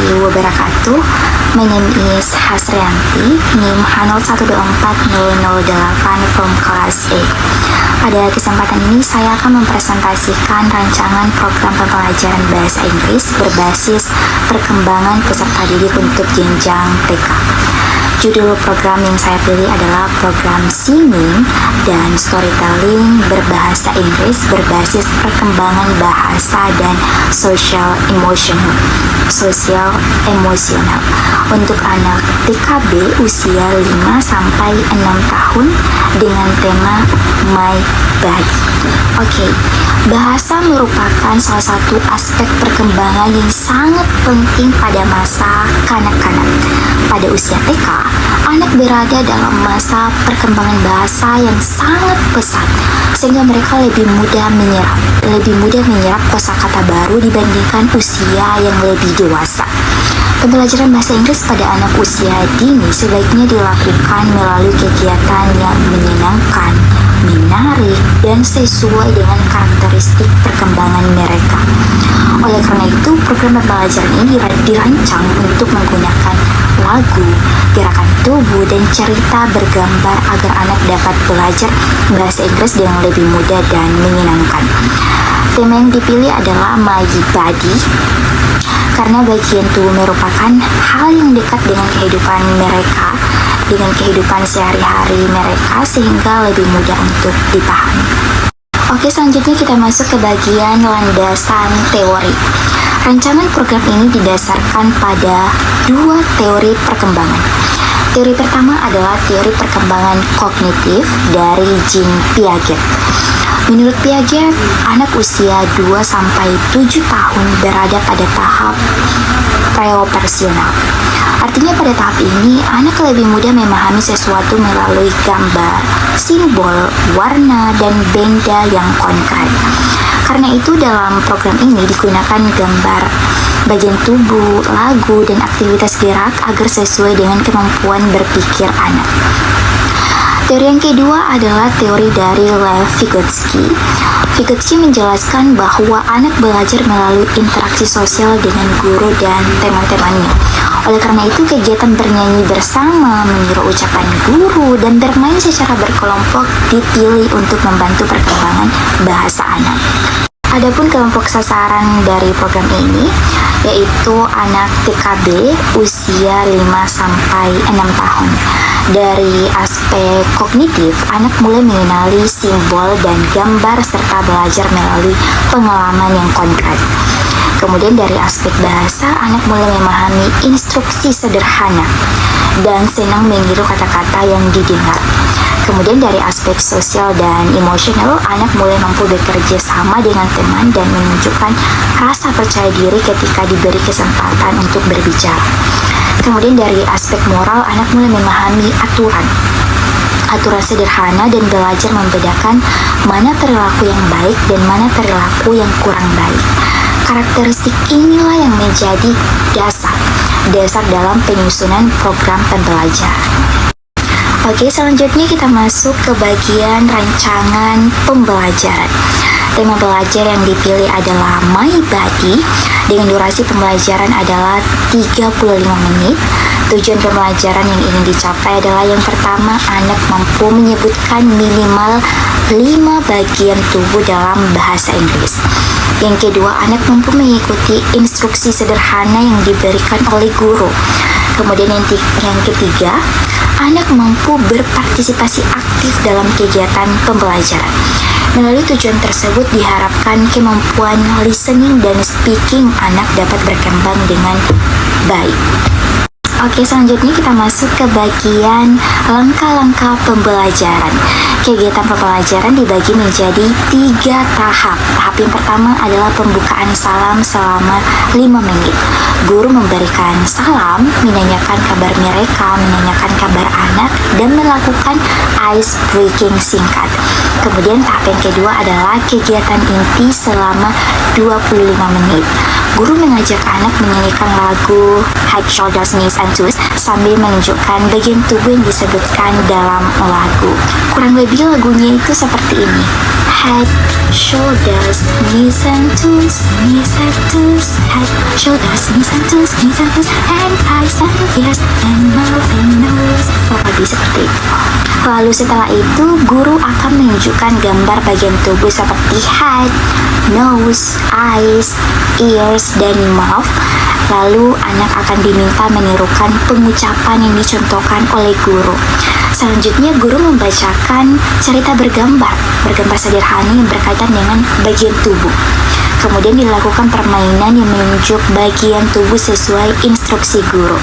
warahmatullahi wabarakatuh. My name is Hasrianti, NIM H01240008 from kelas A. Pada kesempatan ini saya akan mempresentasikan rancangan program pembelajaran bahasa Inggris berbasis perkembangan peserta didik untuk jenjang TK. Judul program yang saya pilih adalah program Singing dan Storytelling berbahasa Inggris berbasis perkembangan bahasa dan social emotional untuk anak TKB usia 5-6 tahun dengan tema My Body. Oke, bahasa merupakan salah satu aspek perkembangan yang sangat penting pada masa kanak-kanak. Pada usia TK, anak berada dalam masa perkembangan bahasa yang sangat pesat, sehingga mereka lebih mudah menyerap kosakata baru dibandingkan usia yang lebih dewasa. Pembelajaran bahasa Inggris pada anak usia dini sebaiknya dilakukan melalui kegiatan yang menyenangkan, menarik, dan sesuai dengan karakteristik perkembangan mereka. Oleh karena itu, program pembelajaran ini dirancang untuk menggunakan lagu, gerakan tubuh, dan cerita bergambar agar anak dapat belajar bahasa Inggris dengan lebih mudah dan menyenangkan. Tema yang dipilih adalah My Body, karena bagian tubuh merupakan hal yang dekat dengan kehidupan mereka, dengan kehidupan sehari-hari mereka, sehingga lebih mudah untuk dipahami. Oke, selanjutnya kita masuk ke bagian landasan teori. Rancangan program ini didasarkan pada dua teori perkembangan. Teori pertama adalah teori perkembangan kognitif dari Jean Piaget. Menurut Piaget, anak usia 2-7 tahun berada pada tahap preoperasional. Artinya pada tahap ini, anak lebih mudah memahami sesuatu melalui gambar, simbol, warna, dan benda yang konkret. Karena itu dalam program ini digunakan gambar, bagian tubuh, lagu, dan aktivitas gerak agar sesuai dengan kemampuan berpikir anak. Teori yang kedua adalah teori dari Lev Vygotsky. Vygotsky menjelaskan bahwa anak belajar melalui interaksi sosial dengan guru dan teman-temannya. Oleh karena itu, kegiatan bernyanyi bersama, meniru ucapan guru, dan bermain secara berkelompok dipilih untuk membantu perkembangan bahasa anak. Adapun kelompok sasaran dari program ini yaitu anak TKB usia 5-6 tahun. Dari aspek kognitif, anak mulai mengenali simbol dan gambar serta belajar melalui pengalaman yang konkret. Kemudian dari aspek bahasa, anak mulai memahami instruksi sederhana dan senang meniru kata-kata yang didengar. Kemudian dari aspek sosial dan emosional, anak mulai mampu bekerja sama dengan teman dan menunjukkan rasa percaya diri ketika diberi kesempatan untuk berbicara. Kemudian dari aspek moral, anak mulai memahami aturan sederhana dan belajar membedakan mana perilaku yang baik dan mana perilaku yang kurang baik. Karakteristik inilah yang menjadi dasar dalam penyusunan program pembelajaran. Oke, selanjutnya kita masuk ke bagian rancangan pembelajaran. Tema belajar yang dipilih adalah My Body dengan durasi pembelajaran adalah 35 menit. Tujuan pembelajaran yang ingin dicapai adalah yang pertama, anak mampu menyebutkan minimal 5 bagian tubuh dalam bahasa Inggris. Yang kedua, anak mampu mengikuti instruksi sederhana yang diberikan oleh guru. Kemudian yang ketiga, anak mampu berpartisipasi aktif dalam kegiatan pembelajaran. Melalui tujuan tersebut diharapkan kemampuan listening dan speaking anak dapat berkembang dengan baik. Oke, selanjutnya kita masuk ke bagian langkah-langkah pembelajaran. Kegiatan pembelajaran dibagi menjadi 3 tahap. Tahap yang pertama adalah pembukaan salam selama 5 menit. Guru memberikan salam, menanyakan kabar mereka, menanyakan kabar anak, dan melakukan ice breaking singkat. Kemudian tahap yang kedua adalah kegiatan inti selama 25 menit. Guru mengajak anak menyanyikan lagu Head, Shoulders, Knees, and Toes sambil menunjukkan bagian tubuh yang disebutkan dalam lagu. Kurang lebih lagunya itu seperti ini. head, shoulders, knees and toes, head, shoulders, knees and toes, and eyes and ears and mouth and nose. Lebih seperti itu. Lalu setelah itu, guru akan menunjukkan gambar bagian tubuh seperti head, nose, eyes, ears, dan mouth. Lalu anak akan diminta menirukan pengucapan yang dicontohkan oleh guru. Selanjutnya guru membacakan cerita bergambar sederhana yang berkaitan dengan bagian tubuh. Kemudian dilakukan permainan yang menunjuk bagian tubuh sesuai instruksi guru.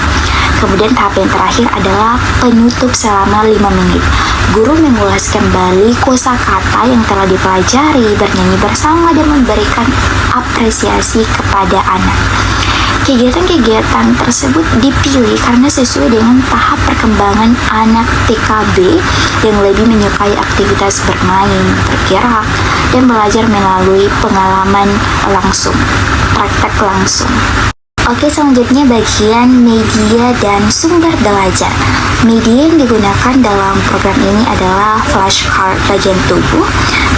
Kemudian tahap yang terakhir adalah penutup selama 5 menit. Guru mengulas kembali kosakata yang telah dipelajari, bernyanyi bersama, dan memberikan apresiasi kepada anak. Kegiatan-kegiatan tersebut dipilih karena sesuai dengan tahap perkembangan anak TKB yang lebih menyukai aktivitas bermain, bergerak, dan belajar melalui pengalaman langsung, praktek langsung. Oke, selanjutnya bagian media dan sumber belajar. Media yang digunakan dalam program ini adalah flashcard bagian tubuh,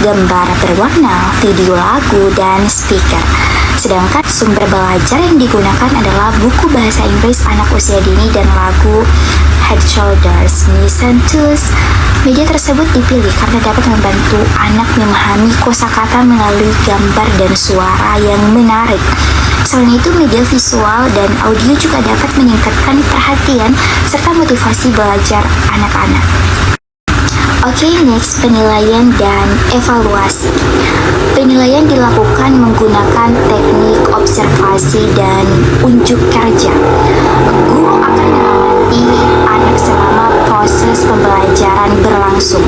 gambar berwarna, video lagu, dan speaker. Sedangkan sumber belajar yang digunakan adalah buku bahasa Inggris anak usia dini dan lagu Head, Shoulders, Knees and Toes. Media tersebut dipilih karena dapat membantu anak memahami kosakata melalui gambar dan suara yang menarik. Selain itu, media visual dan audio juga dapat meningkatkan perhatian serta motivasi belajar anak-anak. Oke, next, penilaian dan evaluasi. Penilaian dilakukan menggunakan teknik observasi dan unjuk kerja. Guru akan mengamati anak selama proses pembelajaran berlangsung.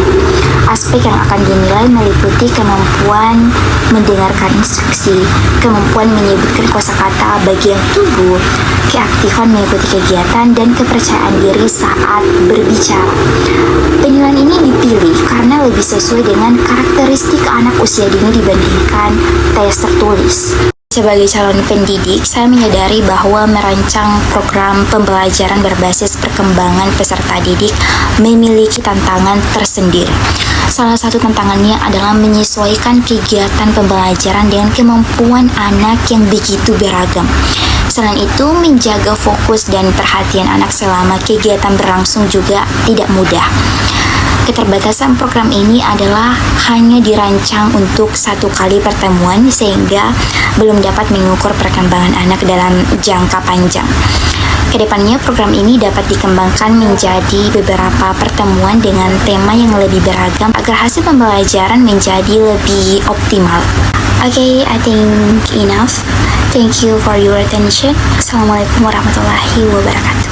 Aspek yang akan dinilai meliputi kemampuan mendengarkan instruksi, kemampuan menyebutkan kosakata bagian tubuh, keaktifan mengikuti kegiatan, dan kepercayaan diri saat berbicara. Penilaian ini dipilih karena lebih sesuai dengan karakteristik anak usia dini dibandingkan tes tertulis. Sebagai calon pendidik, saya menyadari bahwa merancang program pembelajaran berbasis perkembangan peserta didik memiliki tantangan tersendiri. Salah satu tantangannya adalah menyesuaikan kegiatan pembelajaran dengan kemampuan anak yang begitu beragam. Selain itu, menjaga fokus dan perhatian anak selama kegiatan berlangsung juga tidak mudah. Keterbatasan program ini adalah hanya dirancang untuk 1 kali pertemuan sehingga belum dapat mengukur perkembangan anak dalam jangka panjang. Kedepannya program ini dapat dikembangkan menjadi beberapa pertemuan dengan tema yang lebih beragam agar hasil pembelajaran menjadi lebih optimal. Okay, I think enough. Thank you for your attention. Assalamualaikum warahmatullahi wabarakatuh.